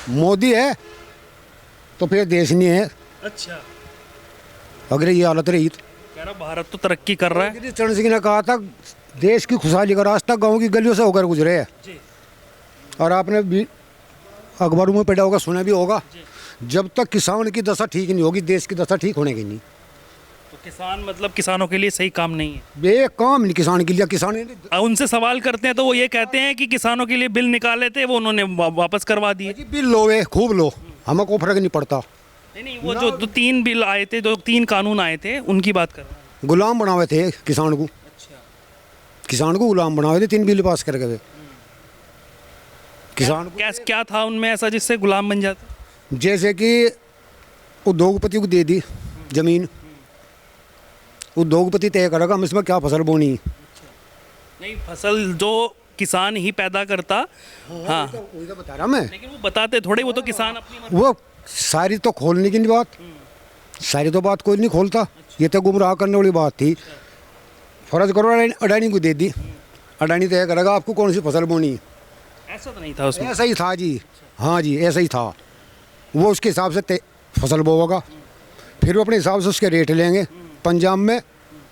मोदी है तो फिर देश नहीं है। अच्छा, अगर ये हालत रही तो कह रहा भारत तो तरक्की कर रहा है। श्री चरण सिंह ने कहा था देश की खुशहाली का रास्ता गांव की गलियों से होकर गुजरे है। जी। और आपने भी अखबारों में पढ़ा होगा, सुना भी होगा, जब तक किसान की दशा ठीक नहीं होगी देश की दशा ठीक होने की नहीं। तो किसान मतलब किसानों के लिए सही काम नहीं है। ये काम नहीं किसान के लिए। किसान उनसे सवाल करते हैं तो वो ये कहते हैं कि किसानों के लिए बिल निकाले थे वो उन्होंने वापस करवा दिए। जी बिल लो वे खूब लो, हमें कोई फर्क नहीं पड़ता। नहीं, वो जो 3 बिल आए थे, जो 3 कानून आए थे, उनकी बात कर रहा हूं। गुलाम बनावे थे किसान को। अच्छा। किसान को गुलाम बनावे थे 3 बिल पास करके वे किसान को। क्या था उनमें ऐसा जिससे गुलाम बन जाते? जैसे कि उद्योगपति को दे दी जमीन, उद्योगपति तय करेगा हम इसमें क्या फसल बोनी। नहीं, फसल जो किसान ही पैदा करता। हाँ, वही तो बता रहा मैं। लेकिन वो बताते थोड़े, वो तो किसान अपनी मर्जी। वो सारी तो खोलने की नहीं बात, सारी तो बात कोई नहीं खोलता। ये तो गुमराह करने वाली बात थी। फर्ज करो अडानी को दे दी, अडानी तय करेगा आपको कौन सी फसल बोनी है। ऐसा तो नहीं था उसमें। ऐसा ही था जी, हाँ जी ऐसा ही था। वो उसके हिसाब से फसल बोएगा, फिर वो अपने हिसाब से उसके रेट लेंगे। पंजाब में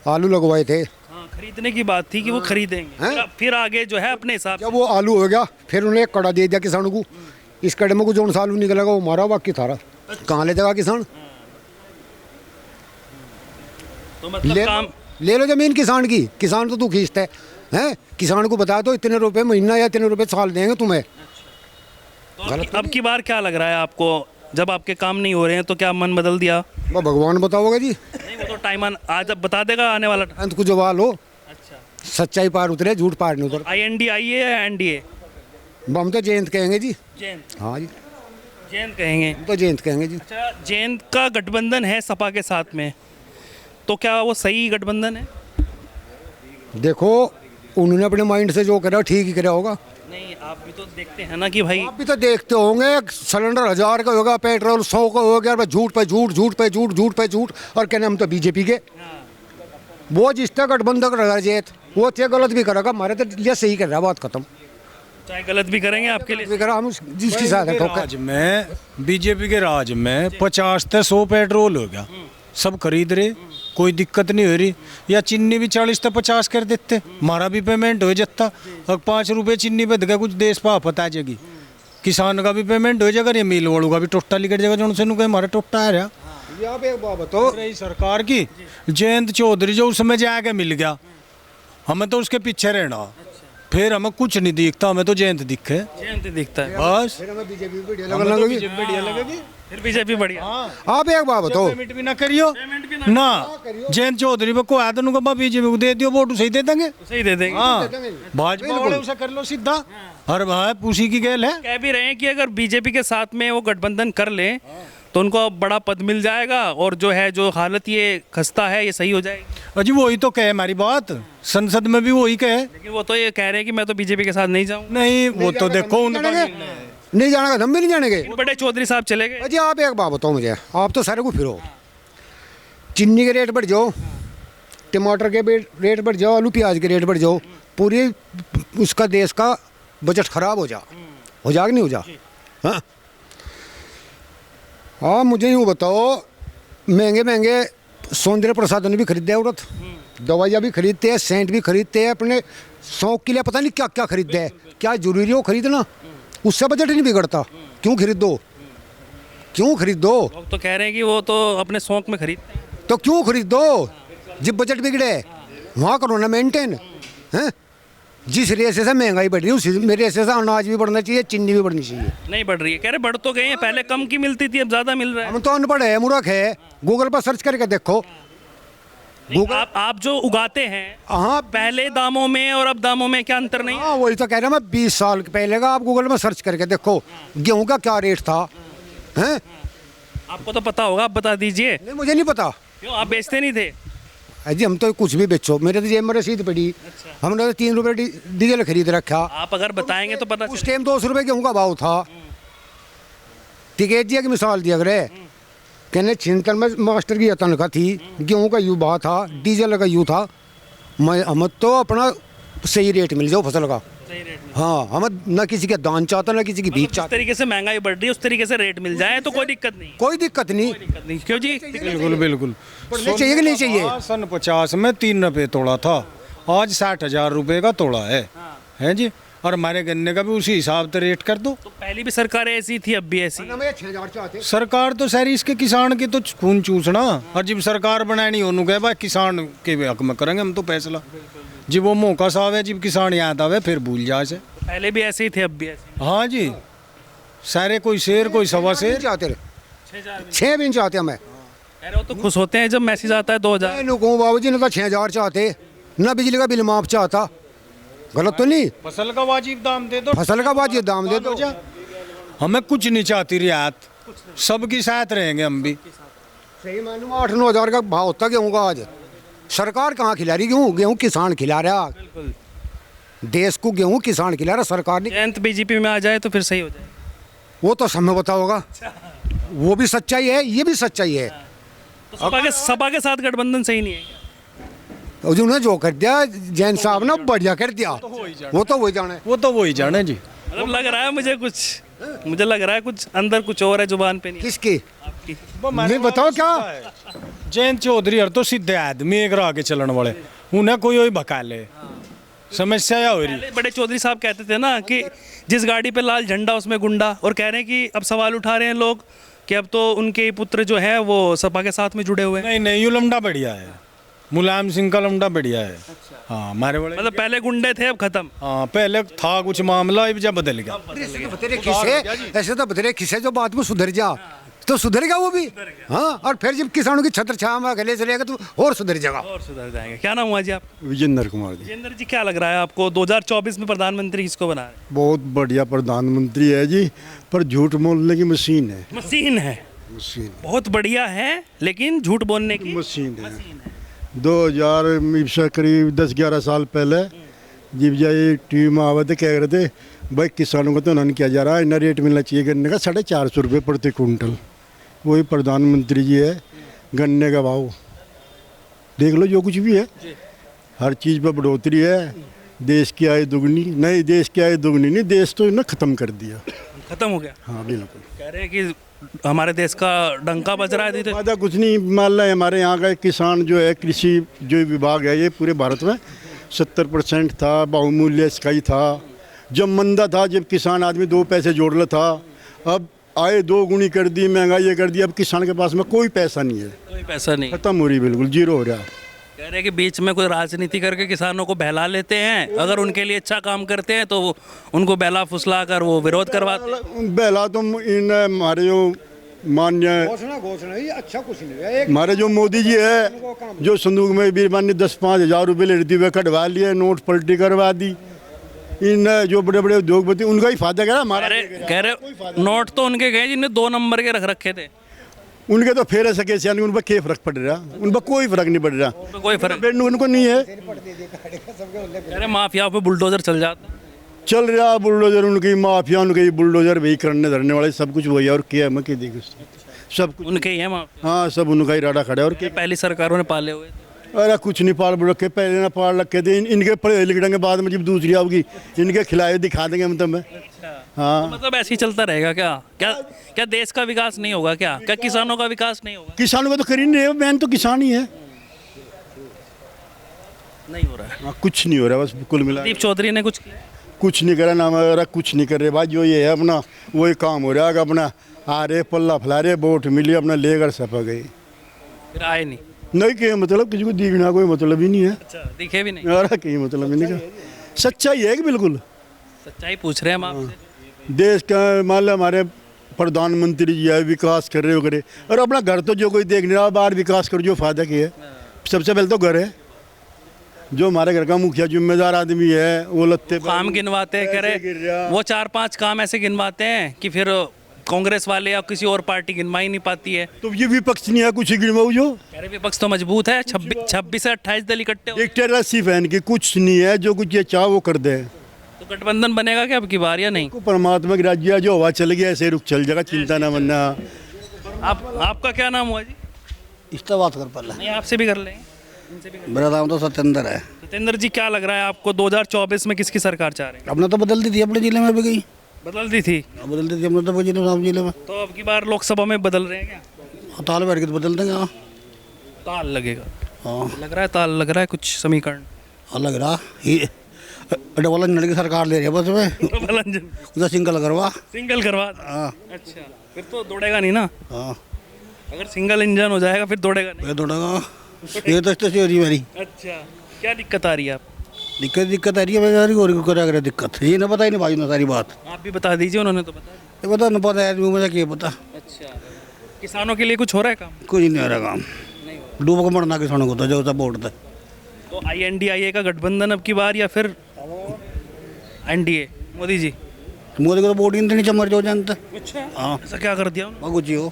आलू लगवाए थे, हाँ, खरीदने की बात थी कि वो खरीदेंगे। फिर आगे जो है अपने हिसाब से। जब वो आलू हो गया फिर उन्हें एक कड़ा दे दिया किसान को। इस कड़े में को जो सा आलू निकलेगा वो मारा, बाकी थारा कहाँ ले जाएगा किसान। तो मतलब ले लो जमीन किसान की, किसान तो तू खींचता है। किसान को बता दो इतने रुपए महीना या इतने रुपए साल देंगे तुम्हें। तो अब की बार क्या लग रहा है आपको, जब आपके काम नहीं हो रहे हैं तो क्या मन बदल दिया? वो भगवान बताओगे जी, नहीं, वो तो टाइम आज अब बता देगा आने वाला टाइम। अंत को जवाल हो। अच्छा, सच्चाई पार उतरे, झूठ पार नहीं उतर। IND आई है या NDA? हम तो जयंत कहेंगे जी। जयंत, हाँ जी, जयंत कहेंगे। हम तो जयंत कहेंगे जी। अच्छा, जयंत का गठबंधन है सपा के साथ में, तो क्या वो सही गठबंधन है? देखो उन्होंने अपने माइंड से जो करा ठीक ही करा होगा। नहीं, आप भी तो देखते हैं ना कि भाई। आप भी तो देखते होंगे सिलेंडर 1000 का होगा, पेट्रोल 100 का हो गया, झूठ पे झूठ, झूठ पे झूठ, झूठ पे झूठ, और कहने हम तो बीजेपी के। वो जिसका गठबंधन करेगा जेत वो चाहे गलत भी करेगा, हमारे तो लिए सही कर रहा है, बात खत्म। चाहे गलत भी करेंगे आपके लिए। भी करा हम जिसकी साथ है राज में, बीजेपी के राज में 50 से 100 पेट्रोल हो गया, सब खरीद रहे, कोई दिक्कत नहीं हो रही। या चीनी भी 40 से 50 कर देते, हमारा भी पेमेंट हो जाता। और 5 रुपये चीनी पे गया कुछ देश पा पता जाएगी, किसान का भी पेमेंट हो जाएगा, ये मिल वालों का भी टोटा लिखट जाएगा। जो उनसे हमारा टोटा आ रहा आप एक बात बताओ, रही सरकार की। जयंत चौधरी जो उसमें जाके मिल गया, हमें तो उसके पीछे रहना, फिर हमें कुछ नहीं दिखता, हमें तो जयंत दिखे, जयंत दिखता है बस। फिर हमें बीजेपी बढ़िया हमें तो लगेगी। BJP बढ़िया लगेगी। फिर बीजेपी बढ़िया। आप एक बात बताओ, पेमेंट भी ना करियो ना, जयंत चौधरी पे को आया तो बीजेपी को दे दियो वोट, सही दे देंगे। सही दे देंगे। हाँ, भाजपा वाले उसे कर लो सीधा। हर भाई पूसी की गेल है। कह भी रहे हैं कि अगर बीजेपी के साथ में वो गठबंधन कर ले तो उनको बड़ा पद मिल जाएगा, और जो है जो हालत ये खस्ता है ये सही हो जाएगी। अजी वही तो कहे हमारी बात, संसद में भी वही कहे। लेकिन वो तो ये कह रहे हैं कि मैं तो बीजेपी के साथ नहीं जाऊँ। नहीं, वो तो देखो उनका नहीं जाने का, हम भी नहीं जानेंगे। बड़े चौधरी साहब चले गए। अजी आप एक बात बताओ मुझे, आप तो सारे को फिरो, चीनी के रेट बढ़ जाओ, टमाटर के रेट बढ़ जाओ, आलू प्याज के रेट बढ़ जाओ, पूरी उसका देश का बजट खराब हो जा कि नहीं हो जा। हाँ हाँ, मुझे यूँ बताओ, महंगे महंगे सौंदर्य प्रसाधन भी खरीदते हैं औरत, दवाइयाँ भी खरीदते हैं, सेंट भी खरीदते हैं, अपने शौक के लिए पता नहीं क्या क्या खरीदते हैं। क्या जरूरी हो खरीदना? उससे बजट नहीं बिगड़ता, क्यों खरीदो, क्यों खरीदो? लोग तो कह रहे हैं कि वो तो अपने शौक में खरीदते हैं। तो क्यों खरीदो? जब बजट बिगड़े वहाँ करो ना मेंटेन। हैं, जिस रेसे से महंगाई बढ़ रही है उसी मेरे रेसे से अनाज भी बढ़ना चाहिए, चीनी भी बढ़नी चाहिए। नहीं बढ़ रही है, कह रहे बढ़ तो गए हैं, पहले कम की मिलती थी अब ज्यादा मिल रहा है। हम तो अनपढ़ है, मूर्ख है, गूगल पर सर्च करके देखो। नहीं, आप जो उगाते हैं, हाँ पहले दामों में और अब दामों में क्या अंतर नहीं है? हाँ, वही तो कह रहा मैं, 20 साल पहले का आप गूगल में सर्च करके देखो, गेहूं का क्या रेट था। हैं, आपको तो पता होगा, आप बता दीजिए। नहीं मुझे नहीं पता। क्यों, आप बेचते नहीं थे? अजी हम तो कुछ भी बेचो, मेरे तो जेब में रसीद पड़ी। हमने तो 3 रुपये डीजल खरीद रखा। आप अगर बताएंगे तो पता उस टाइम 200 रुपये गेहूं का भाव था। टिकट दिया की मिसाल दिया करे, कहने छिंतन में मास्टर की तनख्वाह थी, गेहूं का यूँ भाव था, डीजल का यूँ था। मैं हम तो अपना सही रेट मिल जाओ फसल का। सही रेट में। हाँ, हम ना किसी के दान चाहता ना किसी की भीख जिस चाहता, तरीके से महंगाई बढ़ रही है उस तरीके से रेट मिल जाए तो कोई दिक्कत नहीं है। कोई दिक्कत नहीं। दिक्कत नहीं क्यों जी? बिल्कुल बिल्कुल। बढ़ने चाहिए कि नहीं चाहिए? सन 50 में 3 रुपये तोड़ा था, आज 60,000 रुपये का तोड़ा है जी। और हमारे गन्ने का भी उसी हिसाब से रेट कर दो। तो पहली भी सरकारें ऐसी थी, अब भी ऐसी। हमें 6,000 चाहते। सरकार तो सारी इसके किसान की तो खून चूसना, और जब सरकार बनानी उन्होंने कहे भाई किसान के हक में करेंगे हम तो फैसला। जब वो मौका सावे जब किसान याद आवे फिर भूल जाए से। पहले भी ऐसे ही थे, अब भी ऐसे। हाँ जी, सारे कोई शेर कोई सवा शेर। चाहते रहे, 6 भी नहीं चाहते हमें। अरे वो तो खुश होते हैं जब मैसेज आता है 2000। लोगों बाबू जी ने तो 6,000 चाहते, ना बिजली का बिल माफ चाहता। गलत तो नहीं? फसल का वाजिब दाम दे दो, फसल का वाजिब दाम दे दो। हमें कुछ नहीं चाहती रियायत, सबकी साथ रहेंगे हम भी। सही मालूम 8-9 हज़ार का भाव होता गेहूँ का आज। सरकार कहाँ खिला रही गेहूँ? गेहूँ किसान खिला रहा। देश को गेहूँ किसान खिला रहा, सरकार नहीं। जयंत बीजेपी में आ जाए तो फिर सही हो जाए। वो तो समय बता होगा, वो भी सच्चाई है, ये भी सच्चाई है। तो सपा के साथ गठबंधन सही नहीं है क्या? और जो उन्होंने जो कर दिया जैन साहब ने बढ़िया कर दिया, वो तो वही जाने। वो तो वही जाने जी। मतलब लग रहा है मुझे लग रहा है कुछ अंदर कुछ और है, जुबान पे नहीं। किसकी? आपकी। मैं बताओ क्या? जयंत चौधरी हर तो सीधे आदमी एक राह के चलन वाले, उन्हें कोई भका ले समस्या या हो रही। पहले बड़े चौधरी साहब कहते थे ना कि जिस गाड़ी पे लाल झंडा उसमें गुंडा, और कह रहे हैं कि अब सवाल उठा रहे हैं लोग कि अब तो उनके पुत्र जो है वो सपा के साथ में जुड़े हुए हैं। नहीं नहीं, यू लमडा बढ़िया है, मुलायम सिंह का लमडा बढ़िया है। हाँ हमारे बड़े मतलब पहले गुंडे थे अब खत्म। हाँ पहले था कुछ मामला, अब जब बदल गया। बतेरे किसे ऐसे तो बतेरे किसे जो बात में सुधर जा तो सुधरेगा वो भी। हाँ, और फिर जब किसानों की छत्र छाया में गले चलेगा तो और सुधर जाएगा। और सुधर जाएंगे। क्या नाम हुआ जी आप? विजेंद्र कुमार जी। जितेंद्र जी, क्या लग रहा है आपको 2024 में प्रधानमंत्री किसको बना रहे हैं? बहुत बढ़िया प्रधानमंत्री है जी, पर झूठ बोलने की मशीन है। मशीन है, मशीन बहुत बढ़िया है, लेकिन झूठ बोलने की मशीन है। 2000 से करीब 10-11 साल पहले जब ये टीम आवे थे कह रहे थे भाई किसानों को तो उन्होंने किया जा रहा है, इतना रेट मिलना चाहिए गन्ने का 450 रुपये प्रति कुंटल। वही प्रधानमंत्री जी है, गन्ने का भाव देख लो, जो कुछ भी है हर चीज़ पर बढ़ोतरी है। देश की आय दुगनी नहीं, देश की आय दुगनी नहीं, देश तो इन्होंने ख़त्म कर दिया। खत्म हो गया। हाँ बिल्कुल, कह रहे हैं कि हमारे देश का डंका बज रहा है। ज़्यादा कुछ नहीं मान रहा है। हमारे यहाँ का किसान जो है, कृषि जो विभाग है ये पूरे भारत में 70% था, बहुमूल्य इसका ही था। जब मंदा था, जब किसान आदमी 2 पैसे जोड़ रहा था, अब आय 2 गुनी कर दी, महंगाई ये कर दी, अब किसान के पास में कोई पैसा नहीं है, कोई पैसा नहीं। खत्म हो रही, बिल्कुल जीरो हो रहा। कह रहे हैं कि बीच में कोई राजनीति करके किसानों को बहला लेते हैं, अगर उनके लिए अच्छा काम करते हैं तो उनको बहला फुसला कर वो विरोध करवाते हैं। पहला तो इन हमारे जो मान्य घोषणा ये अच्छा कुछ नहीं है। हमारे जो मोदी जी है, जो संदूक में बीरबानी 10-5 हज़ार रुपये ले रही थी, वह कटवा लिए, नोट पलटी करवा दी। इन जो बड़े बड़े उद्योगपति उनका ही फायदा करा, हमारा कह रहे नोट तो उनके गए जिन्हें 2 नंबर के रख रखे थे। उनके तो फेर सके यानी उन पर क्या फर्क पड़ रहा, उन पर कोई फर्क नहीं पड़ रहा, तो कोई फर्क उनको नहीं है। कह रहे माफिया पे बुलडोजर चल जाता। चल रहा बुलडोजर, उनकी माफिया, उनके बुलडोजर वही करने धरने वाले, सब कुछ वही है। और क्या मैं क्या देखूँ, सब कुछ उनके ही है माफिया। हाँ, सब उनका ही राडा खड़ा है। और क्या, पहली सरकारों ने पाले हुए थे। अरे कुछ नहीं पाल रखे, पहले ना पाल रखे थे। इनके पढ़े लिखे के बाद में जब दूसरी आओगी इनके खिलाए दिखा देंगे हम तुम्हें। हाँ, तो मतलब ऐसे ही चलता रहेगा क्या? क्या क्या देश का विकास नहीं होगा क्या? क्या किसानों का विकास नहीं होगा? किसानों को तो कर ही नहीं रहे, मैन तो किसान ही है। नहीं हो रहा है। हाँ, कुछ नहीं हो रहा, बस कुल मिला दीप चौधरी ने कुछ किया? कुछ नहीं करा, नाम वगैरह कुछ नहीं कर रहे भाई। जो ये है अपना वही काम हो रहा है, अपना आ रहे पल्ला फैला रहे, वोट मिली, अपना लेकर सपा गए। फिर आए नहीं। नहीं के मतलब किसी को दिखना कोई मतलब ही नहीं है। अच्छा, दिखे भी नहीं। अरे कहीं मतलब ही नहीं का, सच्चाई है कि बिल्कुल। सच्चाई पूछ रहे हैं हम आपसे। देश का मान लो हमारे प्रधानमंत्री जी है, विकास कर रहे हो करे, और अपना घर तो जो कोई देख नहीं रहा, बाहर विकास कर, जो फायदा किया है। सबसे पहले तो घर है, जो हमारे घर का मुखिया जिम्मेदार आदमी है वो लत्ते काम गिनवाते हैं, करे वो 4-5 काम ऐसे गिनवाते हैं कि फिर कांग्रेस वाले या किसी और पार्टी गिनवा ही नहीं पाती है। तो ये विपक्ष नहीं है कुछ गिनवाऊ जो कह रहे विपक्ष तो मजबूत है, 26 से 28 दल इकट्ठे हो। डिक्टेटरशिप है इनकी, कुछ नहीं है, जो कुछ ये चाह वो कर दे। तो गठबंधन बनेगा क्या अब की बार या नहीं? को परमात्मा की राज्य जो हवा चल गया ऐसे रुक चल जाएगा, चिंता ना बनना। आपका क्या नाम हुआ जी? इसका बात कर पहले। नहीं, आपसे भी कर लेंगे। मेरा नाम तो सत्येंद्र है। सत्येंद्र जी, क्या लग रहा है आपको 2024 में किसकी सरकार चाह रहे हैं? हमने तो बदल दी थी अपने जिले में भी गई, बदल दी थी, बदल दी थी हमने तो जिले में, जिले में तो अब की बार लोकसभा में बदल रहे हैं क्या? ताल बैठ के तो बदल देंगे। हाँ ताल लगेगा, हाँ लग रहा है ताल लग रहा है कुछ समीकरण। लग रहा ये डबल इंजन की सरकार ले रही है बस में, डबल इंजन उधर सिंगल करवा। सिंगल करवा दें। हाँ अच्छा, फिर तो दौड़ेगा नहीं ना। हाँ अगर सिंगल इंजन हो जाएगा फिर दौड़ेगा नहीं। ये दौड़ेगा, ये तो स्टेशन हो रही है मेरी। अच्छा, क्या दिक्कत आ रही है आप? दिक्कत आ रही है मेरी, और क्या करे दिक्कत, ये ना पता ही नहीं भाई ना सारी बात, आप भी बता दीजिए, उन्होंने तो बता दिया। ये पता ना पता है मुझे क्या पता, अच्छा, किसानों के लिए कुछ हो रहा है काम? कुछ नहीं हो रहा काम, डूब के मरना किसानों को तो जो सब वोट था। तो INDIA का गठबंधन अब की बार या फिर NDA मोदी जी? मोदी को तो वोट ही नहीं चमर जो जानता। अच्छा, हाँ ऐसा क्या कर दिया उन्होंने? कुछ ही हो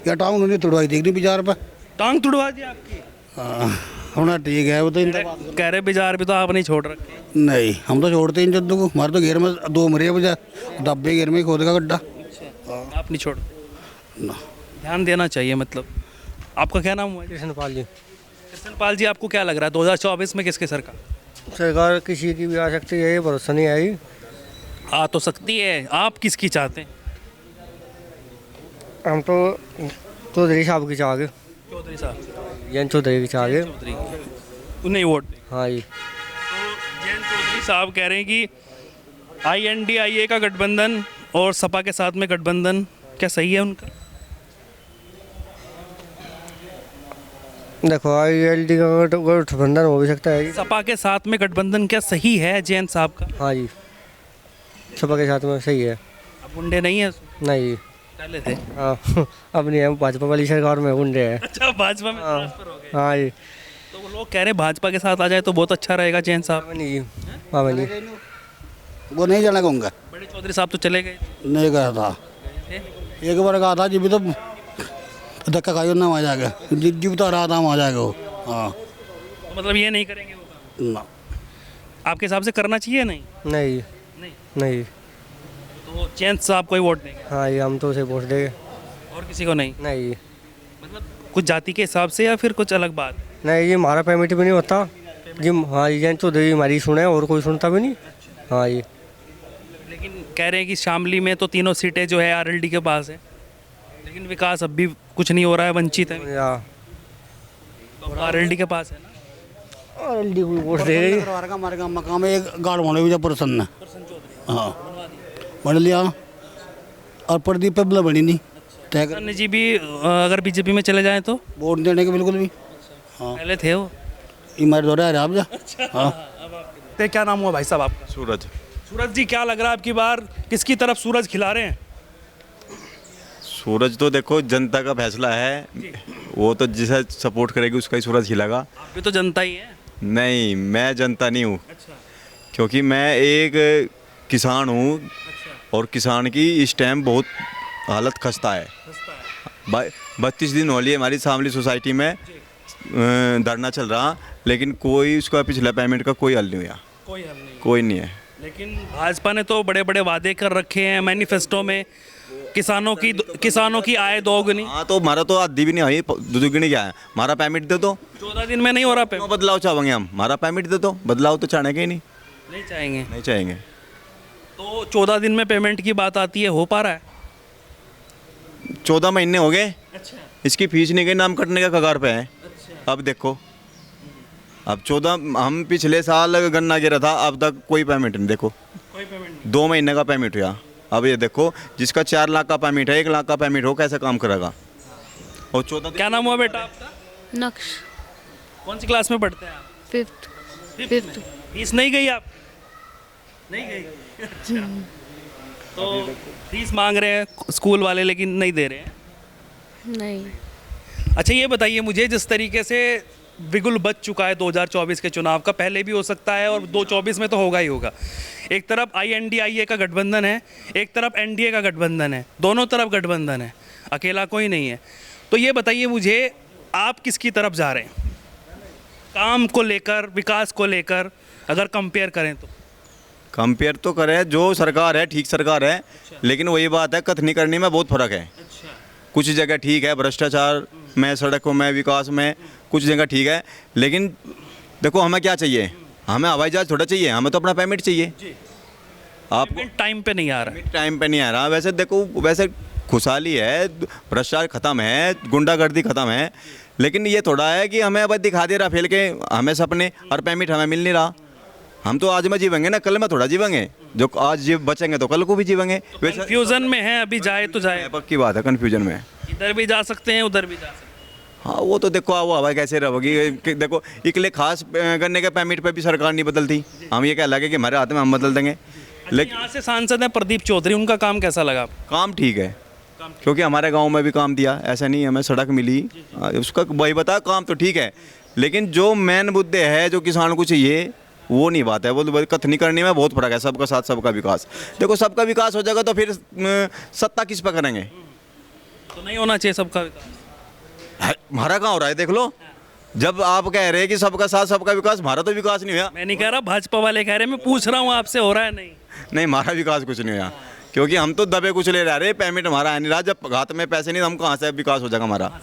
या टाउन उन्होंने तोड़वाई देखनी बाजार पर। टांग तुड़वा दी आपकी? हाँ होना ठीक है वो तो कह रहे बाजार भी तो आप नहीं छोड़ रखे। नहीं हम तो छोड़ते ही जद्दू को, हमारे तो घेर में दो मरे बजा डब्बे घेर में ही खोदेगा गड्ढा। आप नहीं छोड़, ना ध्यान देना चाहिए मतलब। आपका क्या नाम हुआ? कृष्णपाल जी। कृष्णपाल जी, आपको क्या लग रहा है 2024 में किसकी सरकार सरकार किसी की भी आ सकती है, ये भरोसा नहीं आई। आ तो सकती है, आप किसकी चाहते हैं? हम तो चौधरी साहब की चाह चौधरी साहब, जैन चौधरी की चाह चौधरी, उन्हें वोट दें। हाँ जी। तो जैन चौधरी साहब कह रहे हैं कि INDIA का गठबंधन और सपा के साथ में गठबंधन क्या सही है उनका? देखो ILD का गठबंधन हो भी सकता है जी। सपा के साथ में गठबंधन क्या सही है जैन साहब का? हाँ जी, सपा के साथ में सही है। अब गुंडे नहीं है, नहीं पहले थे। हाँ अब नहीं है, भाजपा वाली सरकार में गुंडे हैं। अच्छा, भाजपा में हाँ। ट्रांसफर हो गए। हाँ जी। तो वो लोग कह रहे हैं भाजपा के साथ आ जाए तो बहुत अच्छा रहेगा जैन साहब। नहीं जी, हाँ जी। वो नहीं जाना कहूँगा, बड़े चौधरी साहब तो चले गए नहीं कहा था, एक बार कहा था जी भी तो धक्का खाई ना वहाँ जाके, जी तो रहा था वहाँ जाके वो। हाँ तो मतलब ये नहीं करेंगे वो काम? ना आपके हिसाब से करना चाहिए? नहीं नहीं नहीं, नहीं। तो जैन साहब को ही वोट देंगे हाँ जी, हम तो उसे वोट देंगे। और किसी को नहीं? नहीं मतलब कुछ जाति के हिसाब से या फिर कुछ अलग बात? नहीं, ये हमारा पेमेंट भी नहीं होता जी। हाँ जी, जैन चौधरी हमारी सुने और कोई सुनता भी नहीं। हाँ जी। लेकिन कह रहे हैं कि शामली में तो तीनों सीटें जो है RLD के पास है, लेकिन विकास अब भी कुछ नहीं हो रहा है, वंचित है। या तो RLD के पास है ना? RLD को वोट देंगे। हमारे गाँव मकान में एक गार्ड होने भी प्रसन्न है। हाँ बन लिया, और प्रदीप पे बला बनी नहीं तय कर अन्य जी भी अगर बीजेपी में चले जाएं तो? वोट देने के बिल्कुल भी। पहले थे वो। हमारे दौरे आ रहे आप जा। हाँ तो क्या नाम हुआ भाई साहब आपका? सूरज। सूरज जी, क्या लग रहा है आपकी बार किसकी तरफ सूरज खिला रहे हैं? सूरज तो देखो जनता का फैसला है, वो तो जिसे सपोर्ट करेगी उसका ही सूरज खिलेगा। आप भी तो जनता ही है। नहीं, मैं जनता नहीं हूँ, अच्छा, क्योंकि मैं एक किसान हूँ और किसान की इस टाइम बहुत हालत खस्ता है। 32 दिन हो लिए हमारी शामली सोसाइटी में धरना चल रहा, लेकिन कोई उसका पिछला पेमेंट का कोई हल नहीं हुआ, कोई हल नहीं। कोई नहीं है। लेकिन भाजपा ने तो बड़े बड़े वादे कर रखे हैं मैनिफेस्टो में, किसानों की आय दोगुनी। हाँ तो हमारा तो आधी भी नहीं हुई, दुगुनी क्या है, हमारा पेमेंट दे दो। 14 दिन में नहीं हो रहा पे? क्यों बदलाव चाहेंगे हम? हमारा पेमेंट दे दो, बदलाव तो चाहेंगे ही नहीं। नहीं चाहेंगे। नहीं चाहेंगे। तो 14 दिन में पेमेंट की बात आती है, हो पा रहा है? 14 महीने हो गए, अच्छा, इसकी फीस नहीं गई, नाम कटने का कगार पे है। अब देखो, अब 14 हम पिछले साल गन्ना गिरा था, अब तक कोई पेमेंट नहीं। देखो कोई पेमेंट नहीं। 2 महीने का पेमेंट हुआ, अब ये देखो जिसका 4 लाख का पेमेंट है, 1 लाख का पेमेंट हो, कैसे काम करेगा? और 14 क्या नाम हुआ बेटा आपका? नक्श कौन सी क्लास में पढ़ते हैं आप? फिफ्थ। Fifth में। फीस नहीं गई आप? नहीं गई। अच्छा, तो फीस मांग रहे हैं स्कूल वाले लेकिन नहीं दे रहे हैं। नहीं। अच्छा, ये बताइए मुझे, जिस तरीके से बिगुल बच चुका है 2024 के चुनाव का, पहले भी हो सकता है और 2024 में तो होगा ही होगा। एक तरफ INDIA का गठबंधन है, एक तरफ NDA का गठबंधन है, दोनों तरफ गठबंधन है, अकेला कोई नहीं है। तो ये बताइए मुझे, आप किसकी तरफ जा रहे हैं काम को लेकर, विकास को लेकर, अगर कंपेयर करें तो? कंपेयर तो करें, जो सरकार है ठीक सरकार है, लेकिन वही बात है, कथनी करनी में बहुत फर्क है। कुछ जगह ठीक है, भ्रष्टाचार में, सड़कों में, विकास में कुछ जगह ठीक है, लेकिन देखो हमें क्या चाहिए, हमें हवाई जहाज थोड़ा चाहिए, हमें तो अपना पेमेंट चाहिए। आप टाइम पे नहीं आ रहा है। टाइम पे नहीं आ रहा। वैसे देखो, वैसे खुशहाली है, भ्रष्टाचार खत्म है, गुंडागर्दी खत्म है, लेकिन ये थोड़ा है कि हमें अब दिखा दे रहा फेल के हमें सपने, और पेमेंट हमें मिल नहीं रहा। हम तो आज में जीवेंगे ना, कल में थोड़ा जीवेंगे, जो आज जीव बचेंगे तो कल को भी जीवेंगे। वैसे कंफ्यूजन में है अभी, जाए तो जाए, पक्की बात है, कन्फ्यूजन में। इधर भी जा सकते हैं उधर भी जा सकते हैं। हाँ वो तो देखो, वो हवा कैसे रहोगी कि देखो, इकले खास करने के परमिट पे भी सरकार नहीं बदलती। हम ये कह लगे कि हमारे हाथ में हम बदल देंगे, लेकिन यहाँ से सांसद हैं प्रदीप चौधरी, उनका काम कैसा लगा आपको? काम ठीक है, क्योंकि हमारे गांव में भी काम दिया, ऐसा नहीं हमें सड़क मिली, उसका वही बता, काम तो ठीक है, लेकिन जो मेन मुद्दे है जो किसान को चाहिए वो नहीं बात है। वो कथनी करने में बहुत फर्क है। सबका साथ सबका विकास, देखो सबका विकास हो जाएगा तो फिर सत्ता किस पर करेंगे? तो नहीं होना चाहिए सबका विकास। हमारा कहाँ हो रहा है देख लो। जब आप कह रहे हैं कि सबका साथ सबका विकास, हमारा तो विकास नहीं हुआ। मैं नहीं कह रहा, भाजपा वाले कह रहे हैं, मैं पूछ रहा हूँ आपसे, हो रहा है नहीं? नहीं, हमारा विकास कुछ नहीं हुआ, क्योंकि हम तो दबे कुछ ले रहे, पेमेंट हमारा है नहीं रहा। जब हाथ में पैसे नहीं तो हम कहाँ से विकास हो जाएगा हमारा?